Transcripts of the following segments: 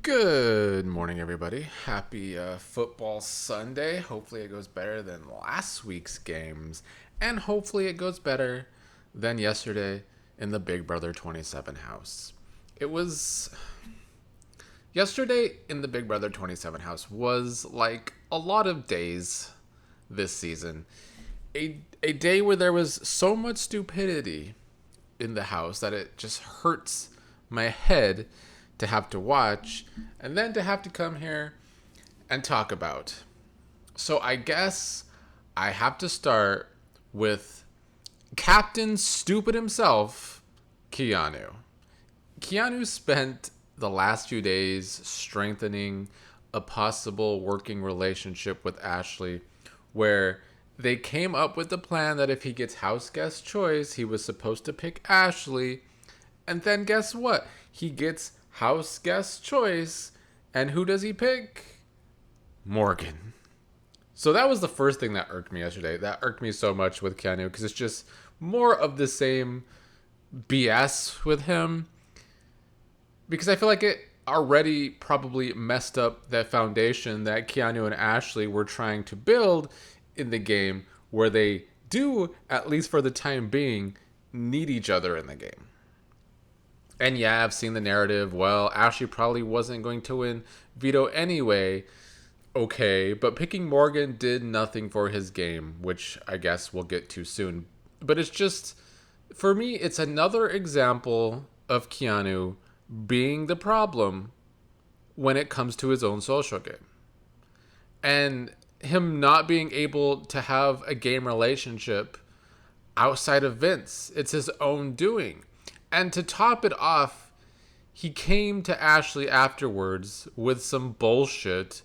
Good morning, everybody. Happy football Sunday. Hopefully, it goes better than last week's games, and hopefully, it goes better than yesterday in the Big Brother 27 house. It was yesterday in the Big Brother 27 house was like a lot of days this season. A day where there was so much stupidity in the house that it just hurts my head to have to watch and then to have to come here and talk about. So I guess I have to start with Captain Stupid himself, Keanu. Keanu spent the last few days strengthening a possible working relationship with Ashley, where they came up with the plan that if he gets house guest choice, he was supposed to pick Ashley. And then guess what? He gets house guest choice. And who does he pick? Morgan. So that was the first thing that irked me yesterday. That irked me so much with Keanu because it's just more of the same BS with him. Because I feel like it already probably messed up that foundation that Keanu and Ashley were trying to build in the game, where they do, at least for the time being, need each other in the game. And yeah, I've seen the narrative. Well, Ashley probably wasn't going to win veto anyway. Okay, but picking Morgan did nothing for his game, which I guess we'll get to soon. But it's just, for me, it's another example of Keanu being the problem when it comes to his own social game. And him not being able to have a game relationship outside of Vince. It's his own doing. And to top it off, he came to Ashley afterwards with some bullshit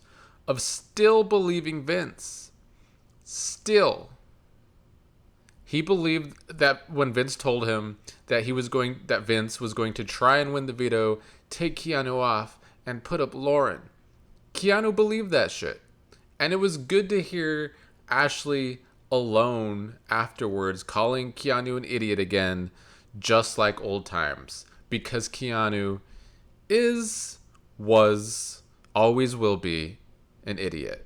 of still believing Vince. Still. He believed that when Vince told him that Vince was going to try and win the veto, take Keanu off, and put up Lauren. Keanu believed that shit. And it was good to hear Ashley alone afterwards calling Keanu an idiot again, just like old times. Because Keanu was, always will be, an idiot.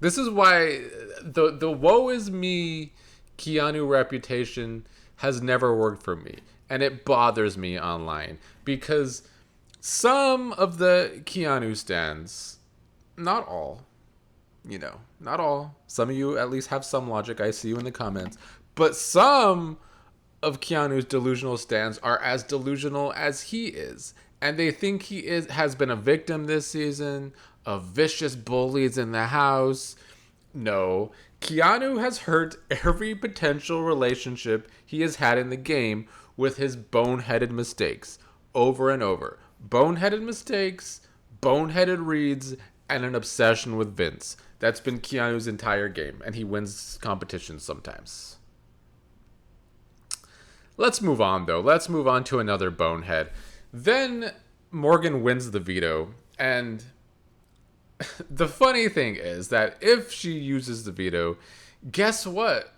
This is why the woe is me Keanu reputation has never worked for me. And it bothers me online. Because some of the Keanu stans, not all, not all. Some of you at least have some logic. I see you in the comments. But some of Keanu's delusional stans are as delusional as he is. And they think has been a victim this season of vicious bullies in the house. No. Keanu has hurt every potential relationship he has had in the game with his boneheaded mistakes over and over. Boneheaded mistakes, boneheaded reads, and an obsession with Vince. That's been Keanu's entire game, and he wins competitions sometimes. Let's move on, though. Let's move on to another bonehead. Then Morgan wins the veto, and the funny thing is that if she uses the veto, guess what?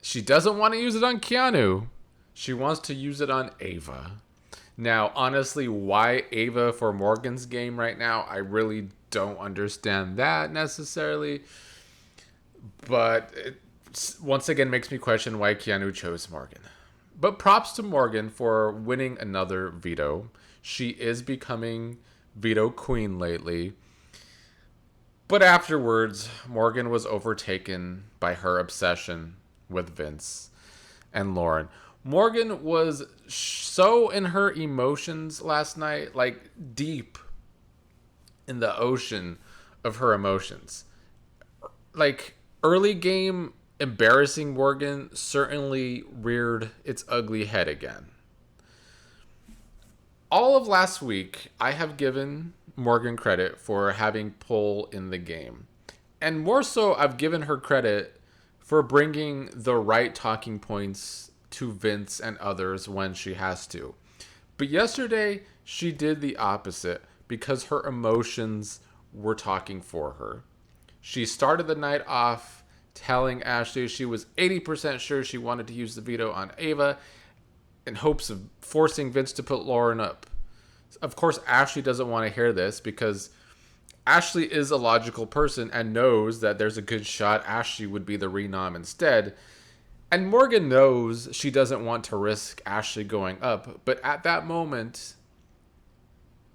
She doesn't want to use it on Keanu. She wants to use it on Ava. Now, honestly, why Ava for Morgan's game right now, I really don't understand that necessarily. But it once again makes me question why Keanu chose Morgan. But props to Morgan for winning another veto. She is becoming veto queen lately. But afterwards, Morgan was overtaken by her obsession with Vince and Lauren. Morgan was so in her emotions last night, like deep in the ocean of her emotions. Like early game embarrassing Morgan certainly reared its ugly head again. All of last week, I have given Morgan credit for having pull in the game. And more so, I've given her credit for bringing the right talking points to Vince and others when she has to. But yesterday, she did the opposite because her emotions were talking for her. She started the night off telling Ashley she was 80% sure she wanted to use the veto on Ava in hopes of forcing Vince to put Lauren up. Of course, Ashley doesn't want to hear this because Ashley is a logical person and knows that there's a good shot Ashley would be the renom instead. And Morgan knows she doesn't want to risk Ashley going up, but at that moment,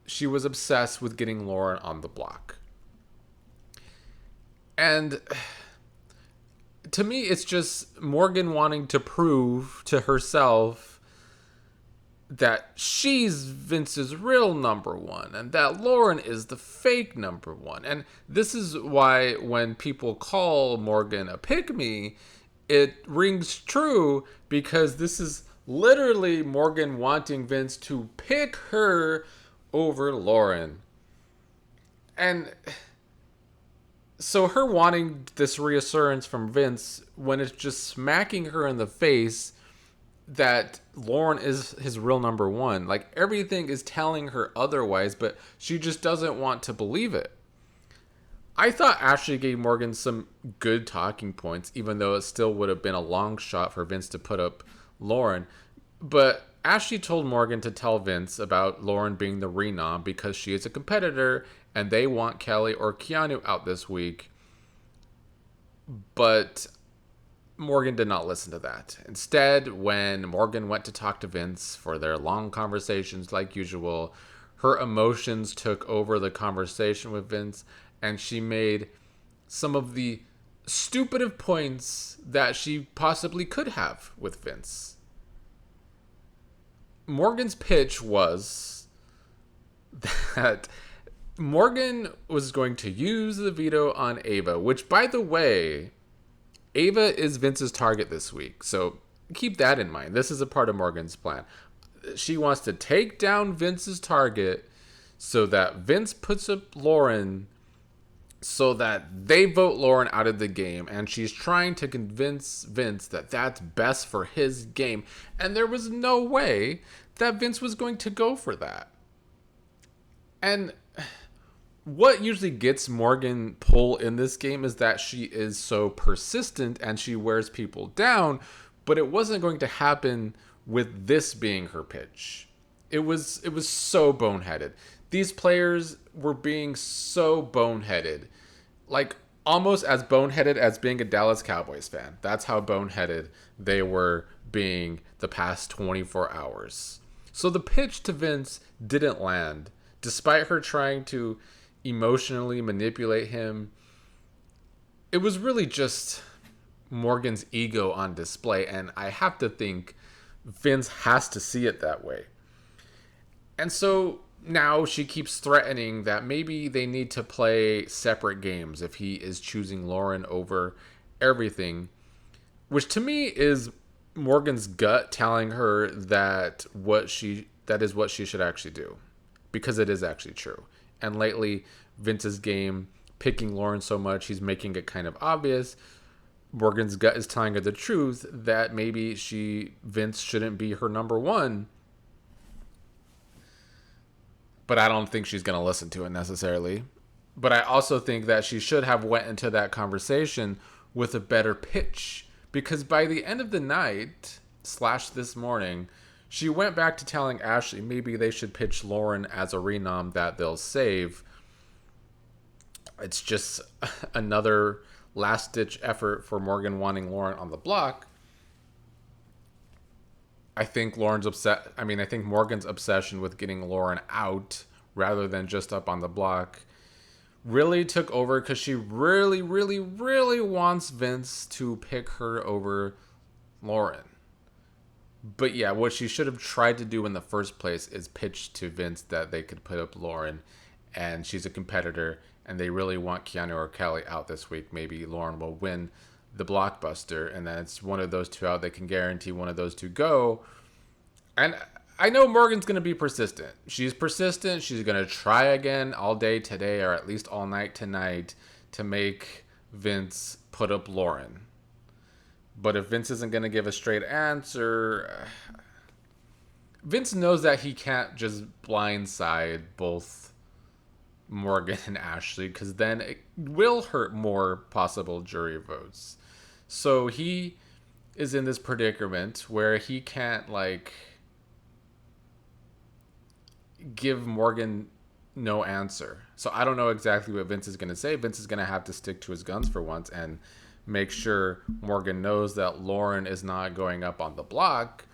she was obsessed with getting Lauren on the block. And to me, it's just Morgan wanting to prove to herself that she's Vince's real number one and that Lauren is the fake number one. And this is why when people call Morgan a pick-me, it rings true because this is literally Morgan wanting Vince to pick her over Lauren. And so her wanting this reassurance from Vince when it's just smacking her in the face that Lauren is his real number one. Like everything is telling her otherwise, but she just doesn't want to believe it. I thought Ashley gave Morgan some good talking points, even though it still would have been a long shot for Vince to put up Lauren. But Ashley told Morgan to tell Vince about Lauren being the renom because she is a competitor and they want Kelly or Keanu out this week. But Morgan did not listen to that. Instead, when Morgan went to talk to Vince for their long conversations like usual, her emotions took over the conversation with Vince and she made some of the stupid points that she possibly could have with Vince. Morgan's pitch was that Morgan was going to use the veto on Ava, which, by the way, Ava is Vince's target this week. So keep that in mind. This is a part of Morgan's plan. She wants to take down Vince's target so that Vince puts up Lauren so that they vote Lauren out of the game. And she's trying to convince Vince that that's best for his game. And there was no way that Vince was going to go for that. And what usually gets Morgan pull in this game is that she is so persistent and she wears people down, but it wasn't going to happen with this being her pitch. It was so boneheaded. These players were being so boneheaded. Like almost as boneheaded as being a Dallas Cowboys fan. That's how boneheaded they were being the past 24 hours. So the pitch to Vince didn't land, despite her trying to emotionally manipulate him. It was really just Morgan's ego on display, and I have to think Vince has to see it that way. And so now she keeps threatening that maybe they need to play separate games if he is choosing Lauren over everything, which to me is Morgan's gut telling her that that is what she should actually do, because it is actually true. And lately, Vince's game, picking Lauren so much, he's making it kind of obvious. Morgan's gut is telling her the truth that maybe Vince shouldn't be her number one. But I don't think she's going to listen to it necessarily. But I also think that she should have went into that conversation with a better pitch. Because by the end of the night, / this morning, she went back to telling Ashley maybe they should pitch Lauren as a renom that they'll save. It's just another last-ditch effort for Morgan wanting Lauren on the block. I think I think Morgan's obsession with getting Lauren out rather than just up on the block really took over because she really, really, really wants Vince to pick her over Lauren. But yeah, what she should have tried to do in the first place is pitch to Vince that they could put up Lauren and she's a competitor and they really want Keanu or Kelly out this week. Maybe Lauren will win the blockbuster and then it's one of those two out. They can guarantee one of those two go. And I know Morgan's going to be persistent. She's persistent. She's going to try again all day today or at least all night tonight to make Vince put up Lauren. But if Vince isn't going to give a straight answer, Vince knows that he can't just blindside both Morgan and Ashley because then it will hurt more possible jury votes. So he is in this predicament where he can't give Morgan no answer. So I don't know exactly what Vince is going to say. Vince is going to have to stick to his guns for once and make sure Morgan knows that Lauren is not going up on the block,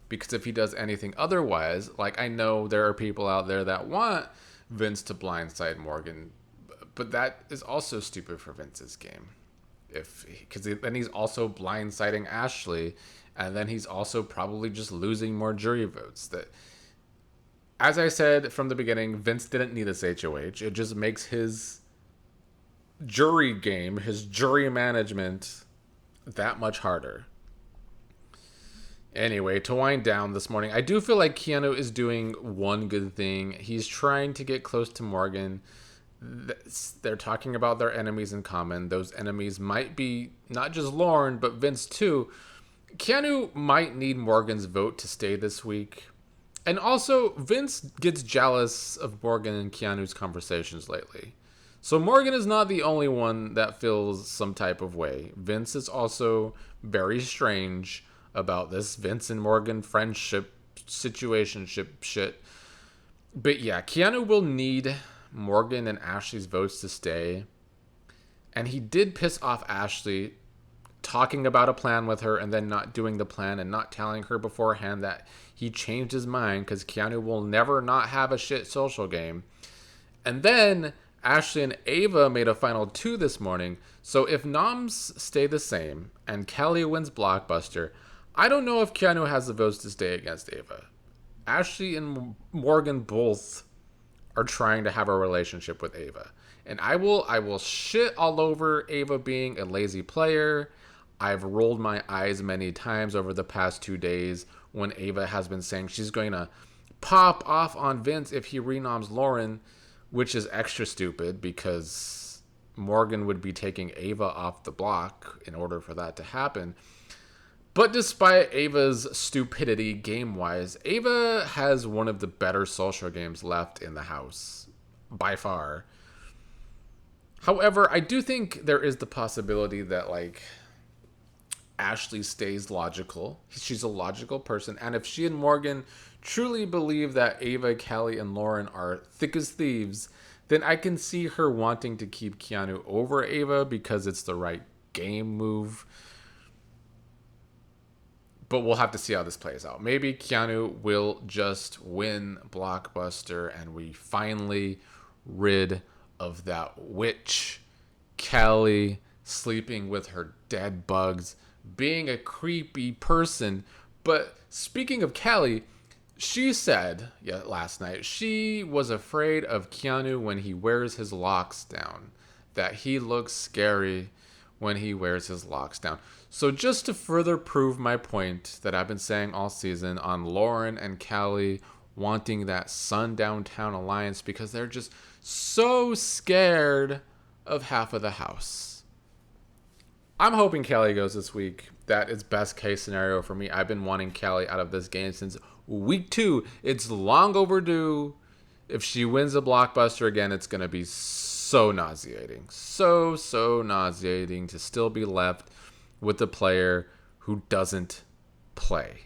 because if he does anything otherwise, like, I know there are people out there that want Vince to blindside Morgan, but that is also stupid for Vince's game. Because then he's also blindsiding Ashley, and then he's also probably just losing more jury votes. That, as I said from the beginning, Vince didn't need this HOH. It just makes his jury game, his jury management, that much harder. Anyway, to wind down this morning, I do feel like Keanu is doing one good thing. He's trying to get close to Morgan. They're talking about their enemies in common. Those enemies might be not just Lauren, but Vince too. Keanu might need Morgan's vote to stay this week. And also, Vince gets jealous of Morgan and Keanu's conversations lately. So Morgan is not the only one that feels some type of way. Vince is also very strange about this Vince and Morgan friendship situationship shit. But yeah, Keanu will need Morgan and Ashley's votes to stay. And he did piss off Ashley, talking about a plan with her and then not doing the plan and not telling her beforehand that he changed his mind, because Keanu will never not have a shit social game. And then Ashley and Ava made a final 2 this morning. So if noms stay the same and Kelly wins Blockbuster, I don't know if Keanu has the votes to stay against Ava. Ashley and Morgan both are trying to have a relationship with Ava. And I will shit all over Ava being a lazy player. I've rolled my eyes many times over the past 2 days when Ava has been saying she's going to pop off on Vince if he renoms Lauren, which is extra stupid because Morgan would be taking Ava off the block in order for that to happen. But despite Ava's stupidity game-wise, Ava has one of the better social games left in the house, by far. However, I do think there is the possibility that, like, Ashley stays logical. She's a logical person. And if she and Morgan truly believe that Ava, Kelly, and Lauren are thick as thieves, then I can see her wanting to keep Keanu over Ava because it's the right game move. But we'll have to see how this plays out. Maybe Keanu will just win Blockbuster and we finally rid of that witch, Kelly, sleeping with her dead bugs, being a creepy person. But speaking of Kelly, she said last night she was afraid of Keanu when he wears his locks down, that he looks scary when he wears his locks down. So just to further prove my point that I've been saying all season on Lauren and Kelly wanting that Sundowntown alliance because they're just so scared of half of the house. I'm hoping Kelly goes this week. That is best case scenario for me. I've been wanting Kelly out of this game since week 2. It's long overdue. If she wins a Blockbuster again, it's going to be so nauseating. So nauseating to still be left with the player who doesn't play.